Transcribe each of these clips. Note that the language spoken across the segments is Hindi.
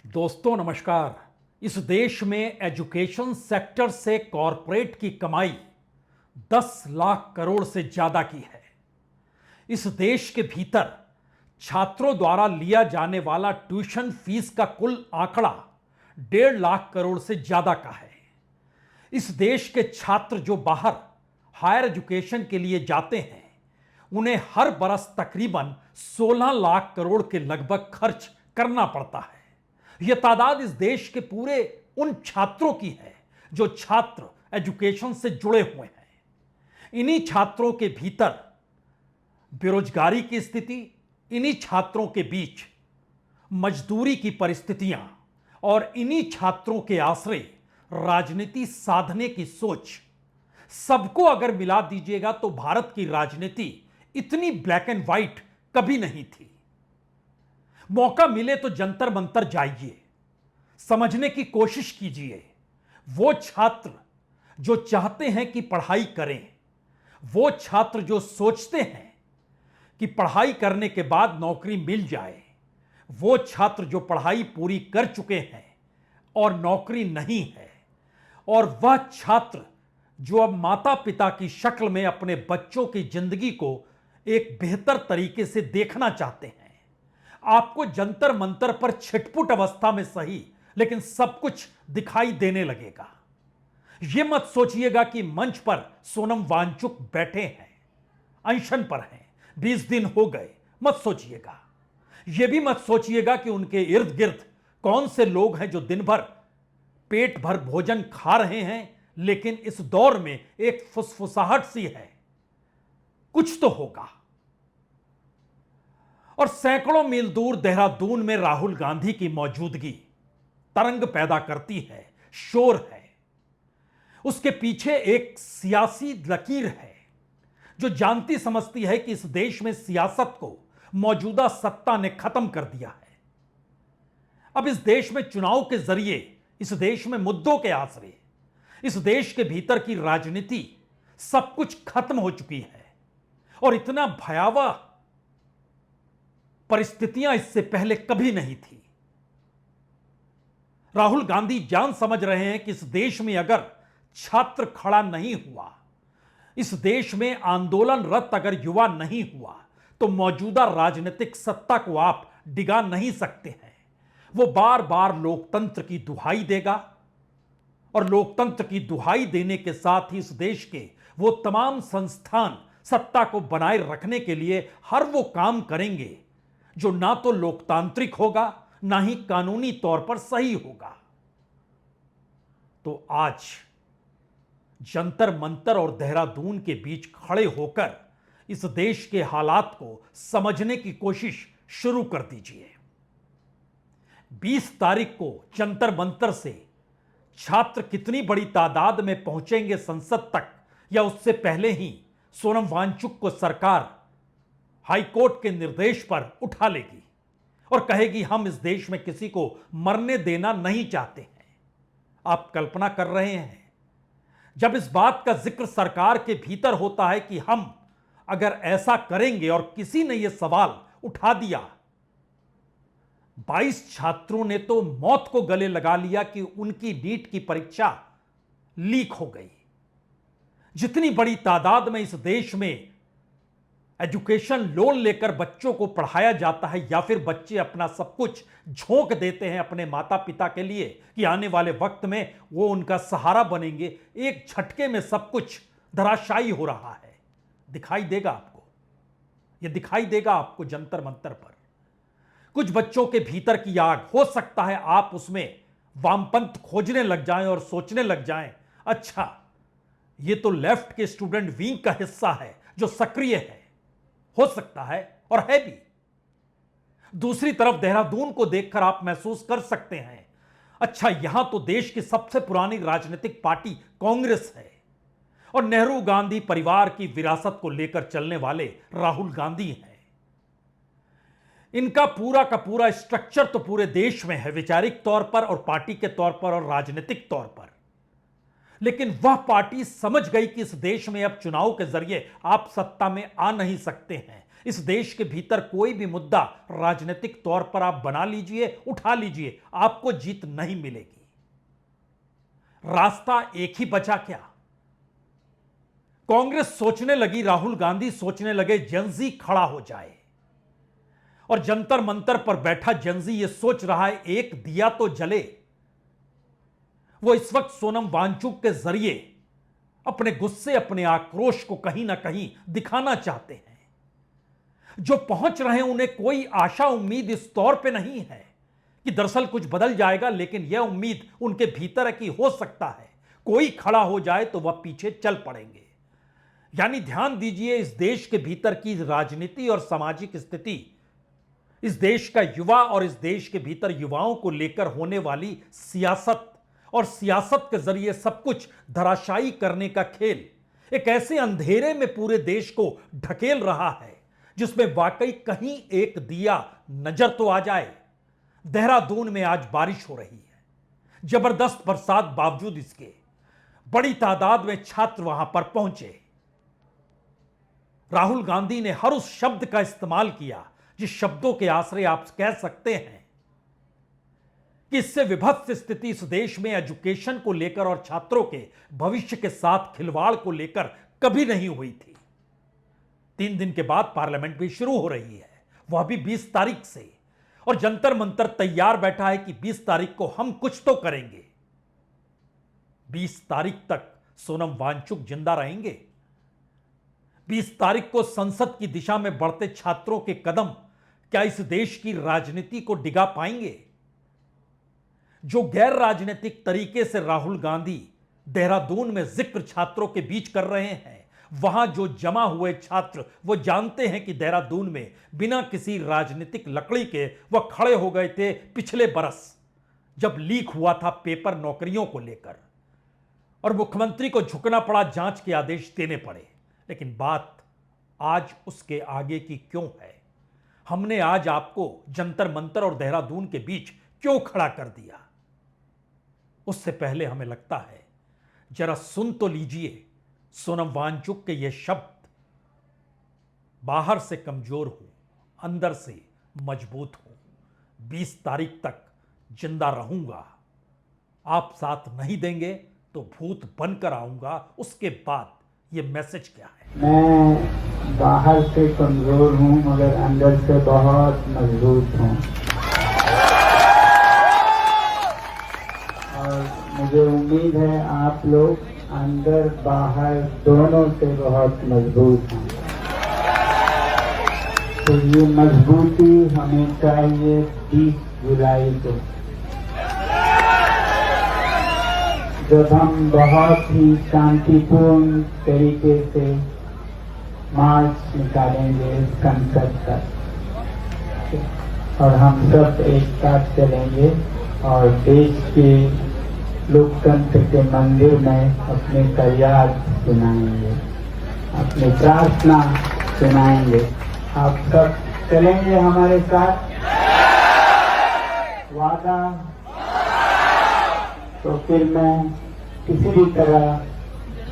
दोस्तों नमस्कार। इस देश में एजुकेशन सेक्टर से कॉरपोरेट की कमाई 10 लाख करोड़ से ज्यादा की है। इस देश के भीतर छात्रों द्वारा लिया जाने वाला ट्यूशन फीस का कुल आंकड़ा 1.5 लाख करोड़ से ज्यादा का है। इस देश के छात्र जो बाहर हायर एजुकेशन के लिए जाते हैं उन्हें हर बरस तकरीबन 16 लाख करोड़ के लगभग खर्च करना पड़ता है। यह तादाद इस देश के पूरे उन छात्रों की है जो छात्र एजुकेशन से जुड़े हुए हैं। इन्हीं छात्रों के भीतर बेरोजगारी की स्थिति, इन्हीं छात्रों के बीच मजदूरी की परिस्थितियां और इन्हीं छात्रों के आश्रय राजनीति साधने की सोच, सबको अगर मिला दीजिएगा तो भारत की राजनीति इतनी ब्लैक एंड व्हाइट कभी नहीं थी। मौका मिले तो जंतर मंतर जाइए, समझने की कोशिश कीजिए। वो छात्र जो चाहते हैं कि पढ़ाई करें, वो छात्र जो सोचते हैं कि पढ़ाई करने के बाद नौकरी मिल जाए, वो छात्र जो पढ़ाई पूरी कर चुके हैं और नौकरी नहीं है, और वह छात्र जो अब माता पिता की शक्ल में अपने बच्चों की जिंदगी को एक बेहतर तरीके से देखना चाहते हैं। आपको जंतर मंतर पर छिटपुट अवस्था में सही लेकिन सब कुछ दिखाई देने लगेगा। यह मत सोचिएगा कि मंच पर सोनम वांगचुक बैठे हैं, अनशन पर हैं, 20 दिन हो गए, मत सोचिएगा। यह भी मत सोचिएगा कि उनके इर्द गिर्द कौन से लोग हैं जो दिन भर पेट भर भोजन खा रहे हैं, लेकिन इस दौर में एक फुसफुसाहट सी है, कुछ तो होगा। और सैकड़ों मील दूर देहरादून में राहुल गांधी की मौजूदगी तरंग पैदा करती है, शोर है। उसके पीछे एक सियासी लकीर है जो जानती समझती है कि इस देश में सियासत को मौजूदा सत्ता ने खत्म कर दिया है। अब इस देश में चुनाव के जरिए, इस देश में मुद्दों के आसरे, इस देश के भीतर की राजनीति सब कुछ खत्म हो चुकी है। और इतना भयावह परिस्थितियां इससे पहले कभी नहीं थी। राहुल गांधी जान समझ रहे हैं कि इस देश में अगर छात्र खड़ा नहीं हुआ, इस देश में आंदोलनरत अगर युवा नहीं हुआ, तो मौजूदा राजनीतिक सत्ता को आप डिगा नहीं सकते हैं। वो बार बार लोकतंत्र की दुहाई देगा और लोकतंत्र की दुहाई देने के साथ ही इस देश के वो तमाम संस्थान सत्ता को बनाए रखने के लिए हर वो काम करेंगे जो ना तो लोकतांत्रिक होगा ना ही कानूनी तौर पर सही होगा। तो आज जंतर मंतर और देहरादून के बीच खड़े होकर इस देश के हालात को समझने की कोशिश शुरू कर दीजिए। 20 तारीख को जंतर मंतर से छात्र कितनी बड़ी तादाद में पहुंचेंगे संसद तक, या उससे पहले ही सोनम वांगचुक को सरकार हाईकोर्ट के निर्देश पर उठा लेगी और कहेगी हम इस देश में किसी को मरने देना नहीं चाहते हैं। आप कल्पना कर रहे हैं, जब इस बात का जिक्र सरकार के भीतर होता है कि हम अगर ऐसा करेंगे, और किसी ने यह सवाल उठा दिया, 22 छात्रों ने तो मौत को गले लगा लिया कि उनकी नीट की परीक्षा लीक हो गई। जितनी बड़ी तादाद में इस देश में एजुकेशन लोन लेकर बच्चों को पढ़ाया जाता है, या फिर बच्चे अपना सब कुछ झोंक देते हैं अपने माता पिता के लिए कि आने वाले वक्त में वो उनका सहारा बनेंगे, एक झटके में सब कुछ धराशायी हो रहा है। दिखाई देगा आपको, ये दिखाई देगा आपको जंतर मंतर पर। कुछ बच्चों के भीतर की आग, हो सकता है आप उसमें वामपंथ खोजने लग जाएं और सोचने लग जाएं, अच्छा ये तो लेफ्ट के स्टूडेंट विंग का हिस्सा है जो सक्रिय है। हो सकता है और है भी। दूसरी तरफ देहरादून को देखकर आप महसूस कर सकते हैं, अच्छा यहां तो देश की सबसे पुरानी राजनीतिक पार्टी कांग्रेस है और नेहरू गांधी परिवार की विरासत को लेकर चलने वाले राहुल गांधी हैं। इनका पूरा का पूरा स्ट्रक्चर तो पूरे देश में है, वैचारिक तौर पर और पार्टी के तौर पर और राजनीतिक तौर पर। लेकिन वह पार्टी समझ गई कि इस देश में अब चुनाव के जरिए आप सत्ता में आ नहीं सकते हैं। इस देश के भीतर कोई भी मुद्दा राजनीतिक तौर पर आप बना लीजिए, उठा लीजिए, आपको जीत नहीं मिलेगी। रास्ता एक ही बचा क्या? कांग्रेस सोचने लगी, राहुल गांधी सोचने लगे जेंजी खड़ा हो जाए, और जंतर मंतर पर बैठा जेंजी यह सोच रहा है एक दिया तो जले। वो इस वक्त सोनम वांगचुक के जरिए अपने गुस्से, अपने आक्रोश को कहीं ना कहीं दिखाना चाहते हैं। जो पहुंच रहे हैं उन्हें कोई आशा उम्मीद इस तौर पे नहीं है कि दरअसल कुछ बदल जाएगा, लेकिन यह उम्मीद उनके भीतर है कि हो सकता है कोई खड़ा हो जाए तो वह पीछे चल पड़ेंगे। यानी ध्यान दीजिए, इस देश के भीतर की राजनीति और सामाजिक स्थिति, इस देश का युवा और इस देश के भीतर युवाओं को लेकर होने वाली सियासत और सियासत के जरिए सब कुछ धराशायी करने का खेल एक ऐसे अंधेरे में पूरे देश को ढकेल रहा है जिसमें वाकई कहीं एक दिया नजर तो आ जाए। देहरादून में आज बारिश हो रही है, जबरदस्त बरसात, बावजूद इसके बड़ी तादाद में छात्र वहां पर पहुंचे। राहुल गांधी ने हर उस शब्द का इस्तेमाल किया जिस शब्दों के आश्रय आप कह सकते हैं कि इससे विभत्स स्थिति इस देश में एजुकेशन को लेकर और छात्रों के भविष्य के साथ खिलवाड़ को लेकर कभी नहीं हुई थी। 3 दिन के बाद पार्लियामेंट भी शुरू हो रही है, वह भी 20 तारीख से, और जंतर मंतर तैयार बैठा है कि 20 तारीख को हम कुछ तो करेंगे। 20 तारीख तक सोनम वांगचुक जिंदा रहेंगे। 20 तारीख को संसद की दिशा में बढ़ते छात्रों के कदम क्या इस देश की राजनीति को डिगा पाएंगे? जो गैर राजनीतिक तरीके से राहुल गांधी देहरादून में जिक्र छात्रों के बीच कर रहे हैं, वहां जो जमा हुए छात्र वो जानते हैं कि देहरादून में बिना किसी राजनीतिक लकड़ी के वह खड़े हो गए थे पिछले बरस, जब लीक हुआ था पेपर नौकरियों को लेकर और मुख्यमंत्री को झुकना पड़ा, जांच के आदेश देने पड़े। लेकिन बात आज उसके आगे की क्यों है? हमने आज आपको जंतर मंतर और देहरादून के बीच क्यों खड़ा कर दिया? उससे पहले हमें लगता है जरा सुन तो लीजिए सोनम वांगचुक के ये शब्द, बाहर से कमजोर हूं, अंदर से मजबूत हूं, 20 तारीख तक जिंदा रहूंगा, आप साथ नहीं देंगे तो भूत बनकर आऊंगा। उसके बाद ये मैसेज क्या है? मैं बाहर से कमजोर हूं मगर अंदर से बहुत मजबूत हूं, और मुझे उम्मीद है आप लोग अंदर बाहर दोनों से बहुत मजबूत हैं। तो ये मजबूती हमें चाहिए 20 जुलाई को, जब हम बहुत ही शांतिपूर्ण तरीके से मार्च निकालेंगे संसद तक, और हम सब एक साथ चलेंगे और देश के लोकतंत्र के मंदिर में अपने फरियाद सुनाएंगे, अपनी प्रार्थना सुनाएंगे। आप सब चलेंगे हमारे साथ? वादा? तो फिर मैं किसी भी तरह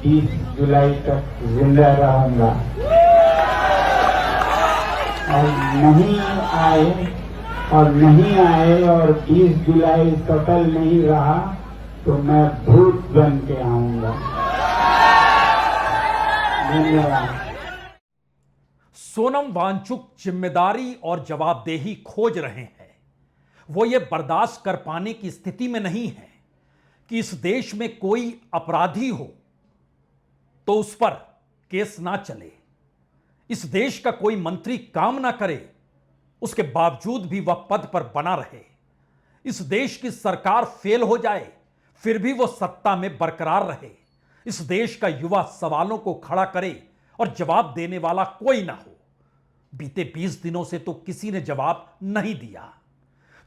20 जुलाई तक जिंदा रहूंगा, और नहीं आए और 20 जुलाई सफल नहीं रहा तो मैं भूत बन के आऊंगा। धन्यवाद। सोनम वांगचुक जिम्मेदारी और जवाबदेही खोज रहे हैं। वो ये बर्दाश्त कर पाने की स्थिति में नहीं है कि इस देश में कोई अपराधी हो तो उस पर केस ना चले, इस देश का कोई मंत्री काम ना करे उसके बावजूद भी वह पद पर बना रहे, इस देश की सरकार फेल हो जाए फिर भी वो सत्ता में बरकरार रहे, इस देश का युवा सवालों को खड़ा करे और जवाब देने वाला कोई ना हो। बीते 20 दिनों से तो किसी ने जवाब नहीं दिया।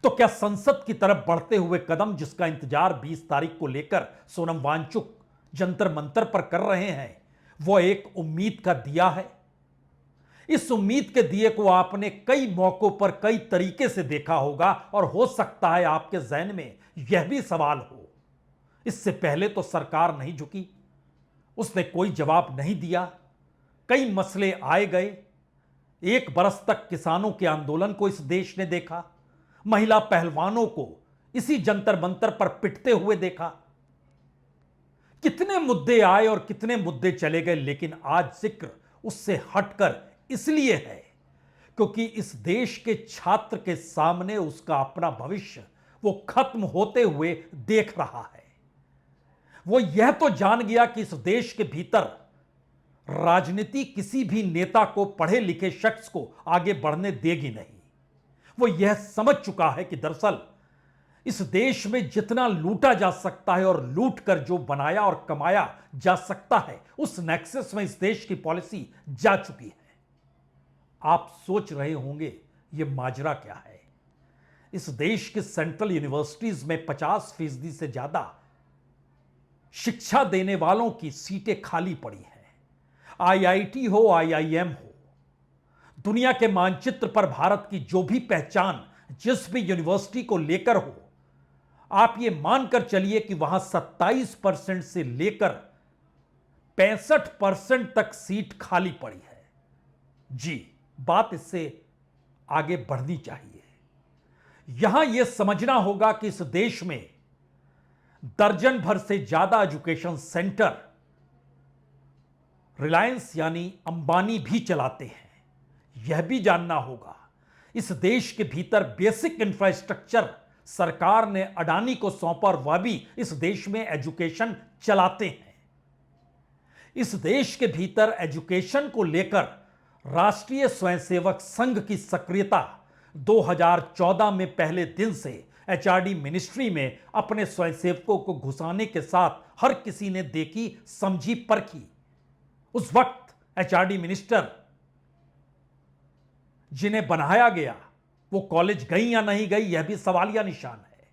तो क्या संसद की तरफ बढ़ते हुए कदम जिसका इंतजार 20 तारीख को लेकर सोनम वांगचुक जंतर मंतर पर कर रहे हैं, वो एक उम्मीद का दिया है? इस उम्मीद के दिए को आपने कई मौकों पर कई तरीके से देखा होगा, और हो सकता है आपके ज़हन में यह भी सवाल हो, इससे पहले तो सरकार नहीं झुकी, उसने कोई जवाब नहीं दिया, कई मसले आए गए, 1 बरस तक किसानों के आंदोलन को इस देश ने देखा, महिला पहलवानों को इसी जंतर मंतर पर पिटते हुए देखा। कितने मुद्दे आए और कितने मुद्दे चले गए, लेकिन आज जिक्र उससे हटकर इसलिए है क्योंकि इस देश के छात्र के सामने उसका अपना भविष्य वो खत्म होते हुए देख रहा है। वो यह तो जान गया कि इस देश के भीतर राजनीति किसी भी नेता को, पढ़े लिखे शख्स को आगे बढ़ने देगी नहीं। वो यह समझ चुका है कि दरअसल इस देश में जितना लूटा जा सकता है और लूट कर जो बनाया और कमाया जा सकता है, उस नेक्सस में इस देश की पॉलिसी जा चुकी है। आप सोच रहे होंगे यह माजरा क्या है। इस देश के सेंट्रल यूनिवर्सिटीज में 50% से ज्यादा शिक्षा देने वालों की सीटें खाली पड़ी हैं। आईआईटी हो, आईआईएम हो, दुनिया के मानचित्र पर भारत की जो भी पहचान जिस भी यूनिवर्सिटी को लेकर हो, आप ये मानकर चलिए कि वहां 27% से लेकर 65% तक सीट खाली पड़ी है। जी, बात इससे आगे बढ़नी चाहिए। यहां यह समझना होगा कि इस देश में दर्जन भर से ज्यादा एजुकेशन सेंटर रिलायंस यानी अंबानी भी चलाते हैं। यह भी जानना होगा इस देश के भीतर बेसिक इंफ्रास्ट्रक्चर सरकार ने अडानी को सौंपा और वह भी इस देश में एजुकेशन चलाते हैं। इस देश के भीतर एजुकेशन को लेकर राष्ट्रीय स्वयंसेवक संघ की सक्रियता 2014 में पहले दिन से एचआरडी मिनिस्ट्री में अपने स्वयंसेवकों को घुसाने के साथ हर किसी ने देखी, समझी, परखी। उस वक्त एचआरडी मिनिस्टर जिन्हें बनाया गया वो कॉलेज गई या नहीं गई, यह भी सवालिया निशान है।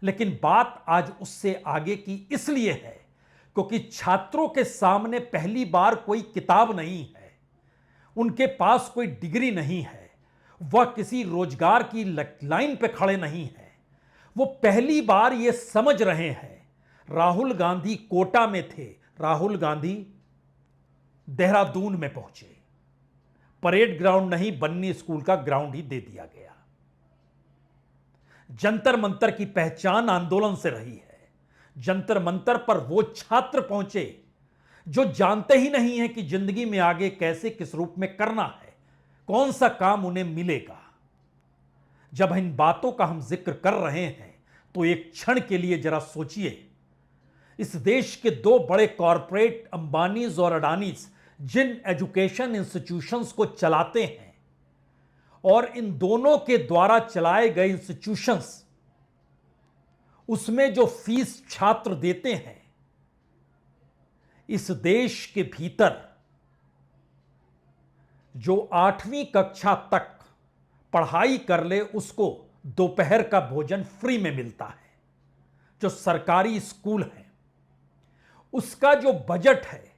लेकिन बात आज उससे आगे की इसलिए है क्योंकि छात्रों के सामने पहली बार कोई किताब नहीं है, उनके पास कोई डिग्री नहीं है, वह किसी रोजगार की लाइन पे खड़े नहीं है। वो पहली बार ये समझ रहे हैं। राहुल गांधी कोटा में थे, राहुल गांधी देहरादून में पहुंचे। परेड ग्राउंड नहीं, बन्नी स्कूल का ग्राउंड ही दे दिया गया। जंतर मंतर की पहचान आंदोलन से रही है। जंतर मंतर पर वो छात्र पहुंचे जो जानते ही नहीं है कि जिंदगी में आगे कैसे, किस रूप में करना है, कौन सा काम उन्हें मिलेगा। जब इन बातों का हम जिक्र कर रहे हैं तो एक क्षण के लिए जरा सोचिए, इस देश के 2 बड़े कॉरपोरेट अंबानीज और अडानीज जिन एजुकेशन इंस्टीट्यूशंस को चलाते हैं और इन दोनों के द्वारा चलाए गए इंस्टीट्यूशंस, उसमें जो फीस छात्र देते हैं, इस देश के भीतर जो 8वीं कक्षा तक पढ़ाई कर ले उसको दोपहर का भोजन फ्री में मिलता है। जो सरकारी स्कूल है उसका जो बजट है,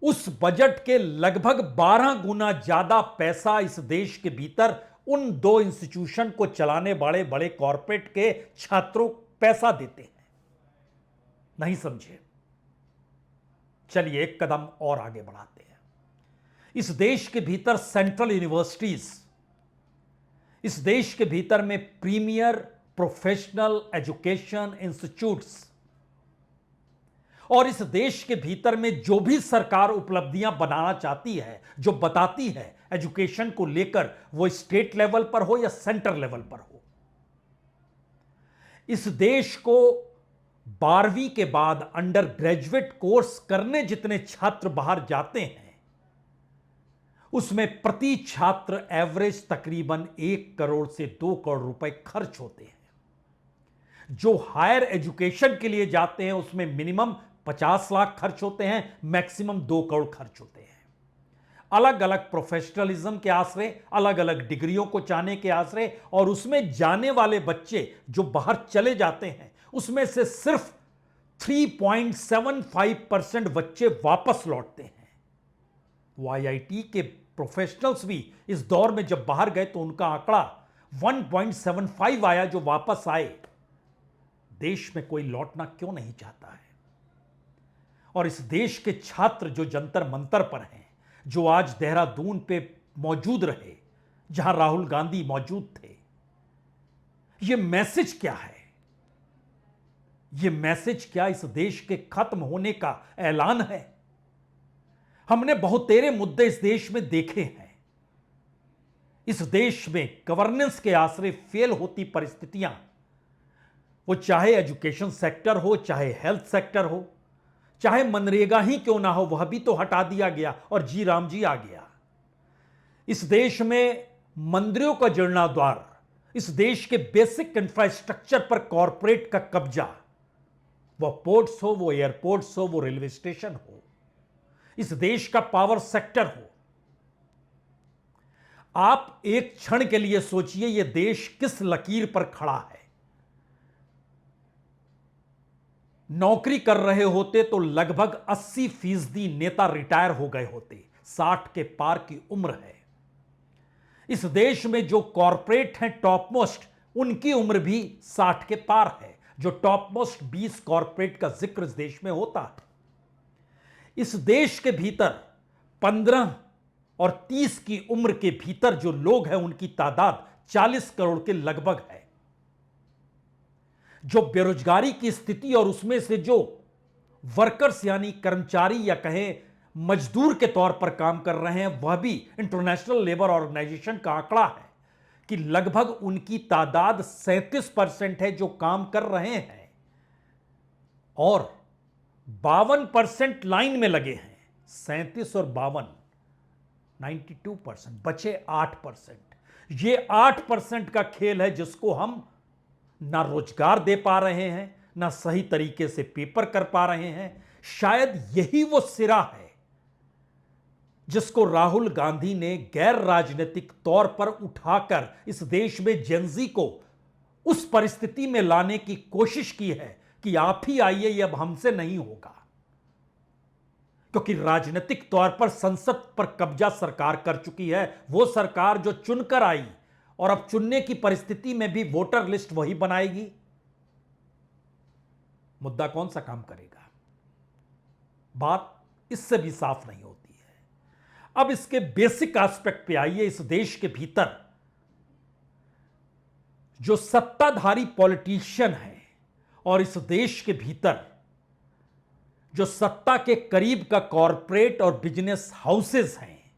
उस बजट के लगभग 12 गुना ज्यादा पैसा इस देश के भीतर उन 2 इंस्टीट्यूशन को चलाने वाले बड़े कॉरपोरेट के छात्रों पैसा देते हैं। नहीं समझे? चलिए एक कदम और आगे बढ़ाते हैं। इस देश के भीतर सेंट्रल यूनिवर्सिटीज, इस देश के भीतर में प्रीमियर प्रोफेशनल एजुकेशन इंस्टीट्यूट्स, और इस देश के भीतर में जो भी सरकार उपलब्धियां बनाना चाहती है, जो बताती है एजुकेशन को लेकर, वो स्टेट लेवल पर हो या सेंटर लेवल पर हो, इस देश को 12वीं के बाद अंडर ग्रेजुएट कोर्स करने जितने छात्र बाहर जाते हैं, उसमें प्रति छात्र एवरेज तकरीबन 1 करोड़ से 2 करोड़ रुपए खर्च होते हैं। जो हायर एजुकेशन के लिए जाते हैं उसमें मिनिमम 50 लाख खर्च होते हैं, मैक्सिमम 2 करोड़ खर्च होते हैं। अलग अलग प्रोफेशनलिज्म के आश्रय, अलग अलग डिग्रियों को चाहने के आश्रय, और उसमें जाने वाले बच्चे जो बाहर चले जाते हैं उसमें से सिर्फ 3.75% बच्चे वापस लौटते हैं। वो आईआईटी के प्रोफेशनल्स भी इस दौर में जब बाहर गए तो उनका आंकड़ा 1.75 आया जो वापस आए। देश में कोई लौटना क्यों नहीं चाहता है? और इस देश के छात्र जो जंतर मंतर पर हैं, जो आज देहरादून पे मौजूद रहे जहां राहुल गांधी मौजूद थे। यह मैसेज क्या है? यह मैसेज क्या इस देश के खत्म होने का ऐलान है? हमने बहुतेरे मुद्दे इस देश में देखे हैं। इस देश में गवर्नेंस के आसरे फेल होती परिस्थितियां, वो चाहे एजुकेशन सेक्टर हो, चाहे हेल्थ सेक्टर हो, चाहे मनरेगा ही क्यों ना हो, वह भी तो हटा दिया गया और जी राम जी आ गया। इस देश में मंदिरों का जीर्णोद्धार, इस देश के बेसिक इंफ्रास्ट्रक्चर पर कॉरपोरेट का कब्जा, वह पोर्ट्स हो, वो एयरपोर्ट्स हो, वो रेलवे स्टेशन हो, इस देश का पावर सेक्टर हो। आप एक क्षण के लिए सोचिए यह देश किस लकीर पर खड़ा है। नौकरी कर रहे होते तो लगभग 80% नेता रिटायर हो गए होते। 60 के पार की उम्र है। इस देश में जो कॉरपोरेट हैं टॉप मोस्ट, उनकी उम्र भी 60 के पार है। जो टॉप मोस्ट 20 कॉरपोरेट का जिक्र इस देश में होता है। इस देश के भीतर 15 और 30 की उम्र के भीतर जो लोग हैं उनकी तादाद 40 करोड़ के लगभग है। जो बेरोजगारी की स्थिति और उसमें से जो वर्कर्स यानी कर्मचारी या कहें मजदूर के तौर पर काम कर रहे हैं, वह भी इंटरनेशनल लेबर ऑर्गेनाइजेशन का आंकड़ा है कि लगभग उनकी तादाद 37% है जो काम कर रहे हैं और 52% लाइन में लगे हैं। 37 और 52, 92%, बचे 8%। ये 8% का खेल है जिसको हम ना रोजगार दे पा रहे हैं, ना सही तरीके से पेपर कर पा रहे हैं। शायद यही वो सिरा है जिसको राहुल गांधी ने गैर राजनीतिक तौर पर उठाकर इस देश में जेनजी को उस परिस्थिति में लाने की कोशिश की है कि आप ही आइए, ये अब हमसे नहीं होगा। क्योंकि राजनीतिक तौर पर संसद पर कब्जा सरकार कर चुकी है। वो सरकार जो चुनकर आई और अब चुनने की परिस्थिति में भी वोटर लिस्ट वही बनाएगी। मुद्दा कौन सा काम करेगा? बात इससे भी साफ नहीं होती है। अब इसके बेसिक एस्पेक्ट पे आइए। इस देश के भीतर जो सत्ताधारी पॉलिटिशियन हैं और इस देश के भीतर जो सत्ता के करीब का कॉरपोरेट और बिजनेस हाउसेस हैं,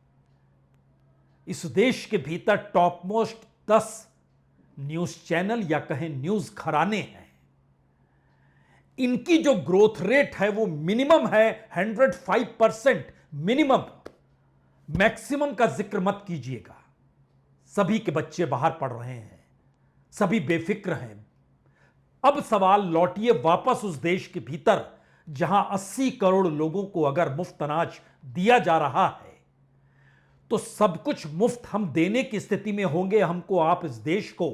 इस देश के भीतर टॉप मोस्ट 10 न्यूज चैनल या कहें न्यूज घराने हैं। इनकी जो ग्रोथ रेट है वो मिनिमम है 105%। मिनिमम, मैक्सिमम का जिक्र मत कीजिएगा। सभी के बच्चे बाहर पढ़ रहे हैं, सभी बेफिक्र हैं। अब सवाल लौटिए वापस उस देश के भीतर जहां 80 करोड़ लोगों को अगर मुफ्त अनाज दिया जा रहा है तो सब कुछ मुफ्त हम देने की स्थिति में होंगे। हमको आप इस देश को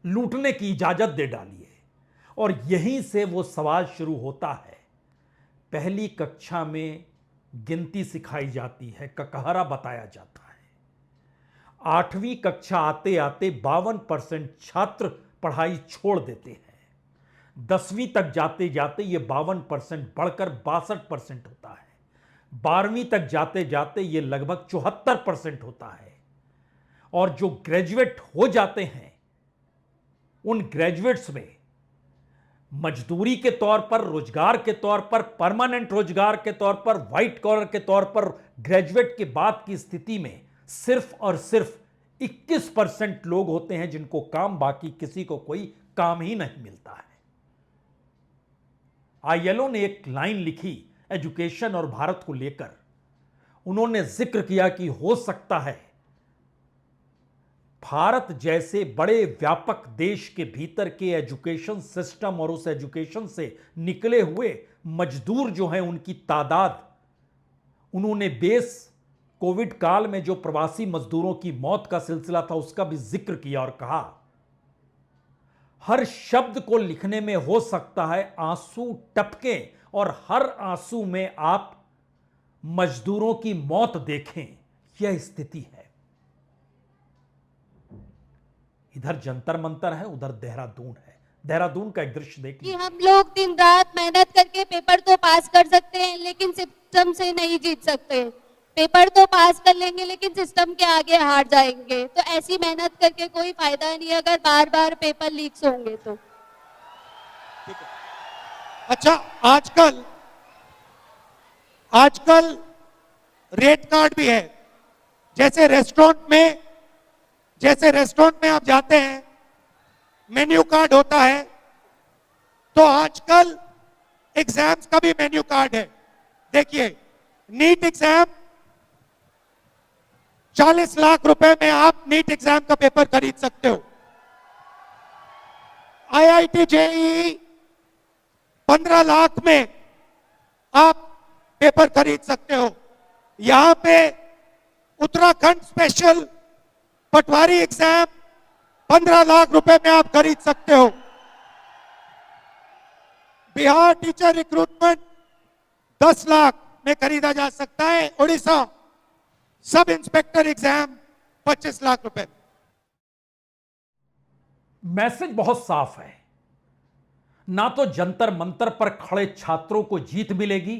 लूटने की इजाजत दे डालिए। और यहीं से वो सवाल शुरू होता है। पहली कक्षा में गिनती सिखाई जाती है, ककहरा बताया जाता है। 8वीं कक्षा आते आते 52% छात्र पढ़ाई छोड़ देते हैं। 10वीं तक जाते जाते ये 52% बढ़कर 62% होता है। 12वीं तक जाते जाते ये लगभग 74% होता है। और जो ग्रेजुएट हो जाते हैं, उन ग्रेजुएट्स में मजदूरी के तौर पर, रोजगार के तौर पर, परमानेंट रोजगार के तौर पर, व्हाइट कॉलर के तौर पर ग्रेजुएट के बाद की स्थिति में सिर्फ और सिर्फ 21% लोग होते हैं जिनको काम, बाकी किसी को कोई काम ही नहीं मिलता है। आईएलओ ने एक लाइन लिखी एजुकेशन और भारत को लेकर। उन्होंने जिक्र किया कि हो सकता है भारत जैसे बड़े व्यापक देश के भीतर के एजुकेशन सिस्टम और उस एजुकेशन से निकले हुए मजदूर जो हैं उनकी तादाद, उन्होंने बेस कोविड काल में जो प्रवासी मजदूरों की मौत का सिलसिला था उसका भी जिक्र किया और कहा हर शब्द को लिखने में हो सकता है आंसू टपके और हर आंसू में आप मजदूरों की मौत देखें। यह स्थिति है। इधर जंतर मंतर है, उधर देहरादून है। देहरादून का एक दृश्य देखिए। हम लोग दिन रात मेहनत करके पेपर तो पास कर सकते हैं लेकिन सिस्टम से नहीं जीत सकते। पेपर तो पास कर लेंगे लेकिन सिस्टम के आगे हार जाएंगे। तो ऐसी मेहनत करके कोई फायदा नहीं है अगर बार बार पेपर लीक्स होंगे तो। ठीक है। अच्छा, आजकल रेट कार्ड भी है। जैसे रेस्टोरेंट में आप जाते हैं, मेन्यू कार्ड होता है, तो आजकल एग्जाम्स का भी मेन्यू कार्ड है। देखिए, नीट एग्जाम 40 लाख रुपए में आप नीट एग्जाम का पेपर खरीद सकते हो। IIT JEE 15 लाख में आप पेपर खरीद सकते हो। यहां पे उत्तराखंड स्पेशल पटवारी एग्जाम 15 लाख रुपए में आप खरीद सकते हो। बिहार टीचर रिक्रूटमेंट 10 लाख में खरीदा जा सकता है। Orissa sub inspector exam 25 lakh रुपए। मैसेज बहुत साफ है। ना तो जंतर मंतर पर खड़े छात्रों को जीत मिलेगी,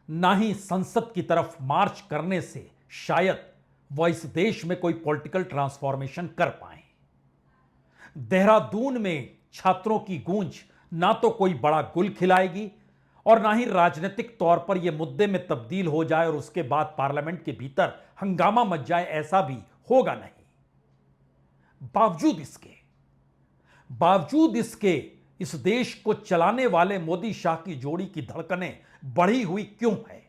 ना ही संसद की तरफ मार्च करने से शायद वह इस देश में कोई पॉलिटिकल ट्रांसफॉर्मेशन कर पाए। देहरादून में छात्रों की गूंज ना तो कोई बड़ा गुल खिलाएगी और ना ही राजनीतिक तौर पर यह मुद्दे में तब्दील हो जाए और उसके बाद पार्लियामेंट के भीतर हंगामा मच जाए, ऐसा भी होगा नहीं। बावजूद इसके इस देश को चलाने वाले मोदी शाह की जोड़ी की धड़कनें बढ़ी हुई क्यों है?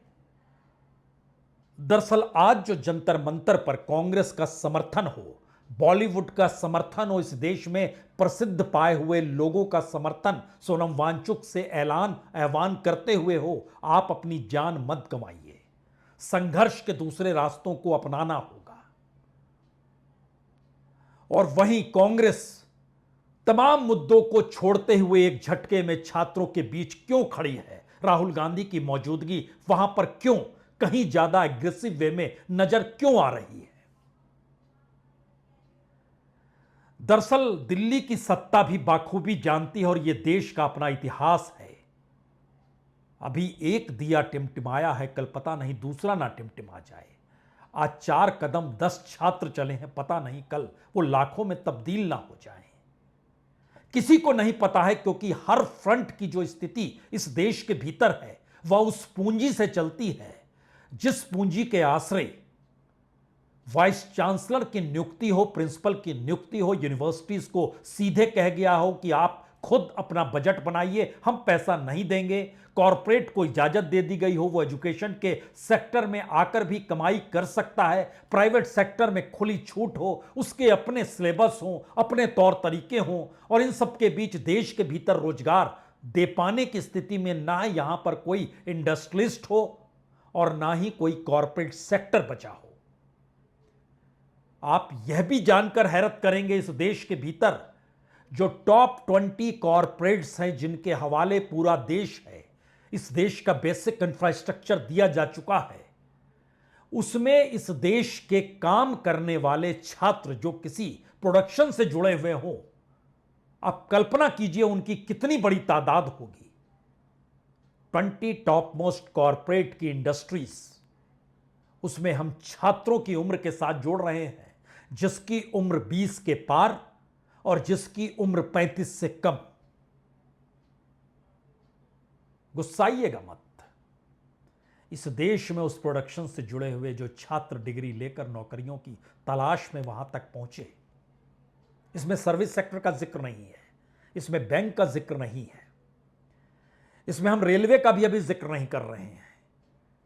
दरअसल आज जो जंतर मंतर पर कांग्रेस का समर्थन हो, बॉलीवुड का समर्थन हो, इस देश में प्रसिद्ध पाए हुए लोगों का समर्थन सोनम वांगचुक से आह्वान करते हुए हो, आप अपनी जान मत गंवाइए, संघर्ष के दूसरे रास्तों को अपनाना होगा। और वहीं कांग्रेस तमाम मुद्दों को छोड़ते हुए एक झटके में छात्रों के बीच क्यों खड़ी है? राहुल गांधी की मौजूदगी वहां पर क्यों कहीं ज्यादा एग्रेसिव वे में नजर क्यों आ रही है? दरअसल दिल्ली की सत्ता भी बाखूबी जानती है और यह देश का अपना इतिहास है। अभी एक दिया टिमटिमाया है, कल पता नहीं दूसरा ना टिमटिमा जाए। आज 4 कदम 10 छात्र चले हैं, पता नहीं कल वो लाखों में तब्दील ना हो जाए। किसी को नहीं पता है, क्योंकि हर फ्रंट की जो स्थिति इस देश के भीतर है वह उस पूंजी से चलती है जिस पूंजी के आश्रय वाइस चांसलर की नियुक्ति हो, प्रिंसिपल की नियुक्ति हो, यूनिवर्सिटीज को सीधे कह गया हो कि आप खुद अपना बजट बनाइए, हम पैसा नहीं देंगे। कॉरपोरेट को इजाजत दे दी गई हो वो एजुकेशन के सेक्टर में आकर भी कमाई कर सकता है। प्राइवेट सेक्टर में खुली छूट हो, उसके अपने सिलेबस हो, अपने तौर तरीके हों, और इन सब के बीच देश के भीतर रोजगार दे पाने की स्थिति में ना यहां पर कोई इंडस्ट्रियलिस्ट हो और ना ही कोई कॉरपोरेट सेक्टर बचा हो। आप यह भी जानकर हैरत करेंगे, इस देश के भीतर जो टॉप 20 कॉरपोरेट्स हैं जिनके हवाले पूरा देश है, इस देश का बेसिक इंफ्रास्ट्रक्चर दिया जा चुका है, उसमें इस देश के काम करने वाले छात्र जो किसी प्रोडक्शन से जुड़े हुए हों, आप कल्पना कीजिए उनकी कितनी बड़ी तादाद होगी। 20 टॉप मोस्ट कॉरपोरेट की इंडस्ट्रीज, उसमें हम छात्रों की उम्र के साथ जोड़ रहे हैं, जिसकी उम्र 20 के पार और जिसकी उम्र 35 से कम। गुस्साइएगा मत। इस देश में उस प्रोडक्शन से जुड़े हुए जो छात्र डिग्री लेकर नौकरियों की तलाश में वहां तक पहुंचे, इसमें सर्विस सेक्टर का जिक्र नहीं है, इसमें बैंक का जिक्र नहीं है, इसमें हम रेलवे का भी अभी जिक्र नहीं कर रहे हैं।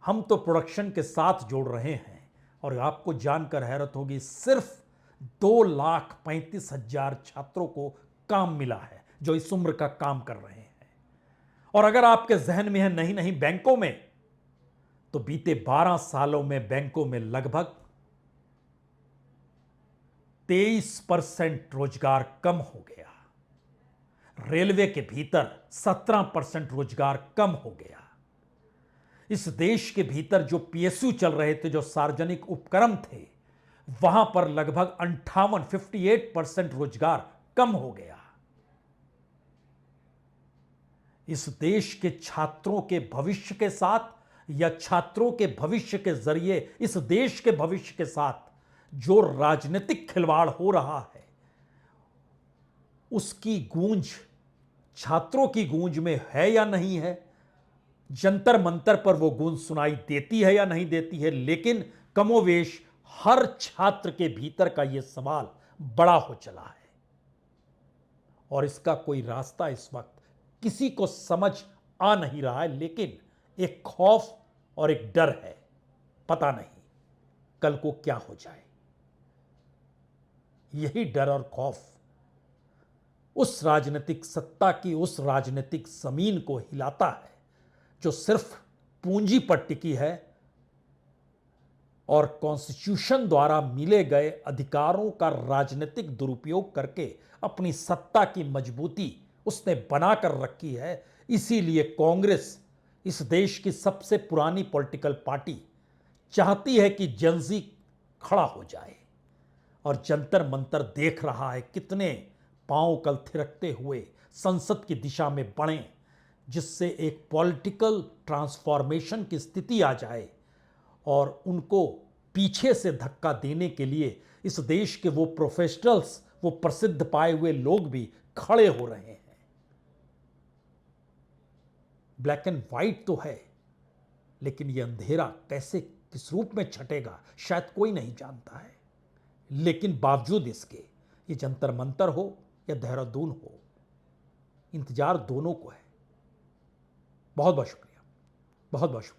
हम तो प्रोडक्शन के साथ जोड़ रहे हैं। और आपको जानकर हैरत होगी, सिर्फ 2,35,000 छात्रों को काम मिला है जो इस उम्र का काम कर रहे हैं। और अगर आपके जहन में है नहीं बैंकों में, तो बीते 12 सालों में बैंकों में लगभग 23% रोजगार कम हो गया। रेलवे के भीतर 17% रोजगार कम हो गया। इस देश के भीतर जो PSU चल रहे थे, जो सार्वजनिक उपक्रम थे, वहां पर लगभग 58% रोजगार कम हो गया। इस देश के छात्रों के भविष्य के साथ या छात्रों के भविष्य के जरिए इस देश के भविष्य के साथ जो राजनीतिक खिलवाड़ हो रहा है, उसकी गूंज छात्रों की गूंज में है या नहीं है। जंतर मंतर पर वो गूंज सुनाई देती है या नहीं देती है, लेकिन कमोवेश हर छात्र के भीतर का यह सवाल बड़ा हो चला है और इसका कोई रास्ता इस वक्त किसी को समझ आ नहीं रहा है। लेकिन एक खौफ और एक डर है, पता नहीं कल को क्या हो जाए। यही डर और खौफ उस राजनीतिक सत्ता की उस राजनीतिक जमीन को हिलाता है जो सिर्फ पूंजी पर टिकी है और कॉन्स्टिट्यूशन द्वारा मिले गए अधिकारों का राजनीतिक दुरुपयोग करके अपनी सत्ता की मजबूती उसने बनाकर रखी है। इसीलिए कांग्रेस, इस देश की सबसे पुरानी पॉलिटिकल पार्टी, चाहती है कि जनजी खड़ा हो जाए और जंतर मंतर देख रहा है कितने पांव कल थिरकते हुए संसद की दिशा में बढ़े, जिससे एक पॉलिटिकल ट्रांसफॉर्मेशन की स्थिति आ जाए और उनको पीछे से धक्का देने के लिए इस देश के वो प्रोफेशनल्स, वो प्रसिद्ध पाए हुए लोग भी खड़े हो रहे हैं। ब्लैक एंड व्हाइट तो है, लेकिन यह अंधेरा कैसे किस रूप में छटेगा शायद कोई नहीं जानता है। लेकिन बावजूद इसके, ये जंतर मंतर हो या देहरादून हो, इंतजार दोनों को है। बहुत बहुत शुक्रिया, बहुत बहुत शुक्रिया।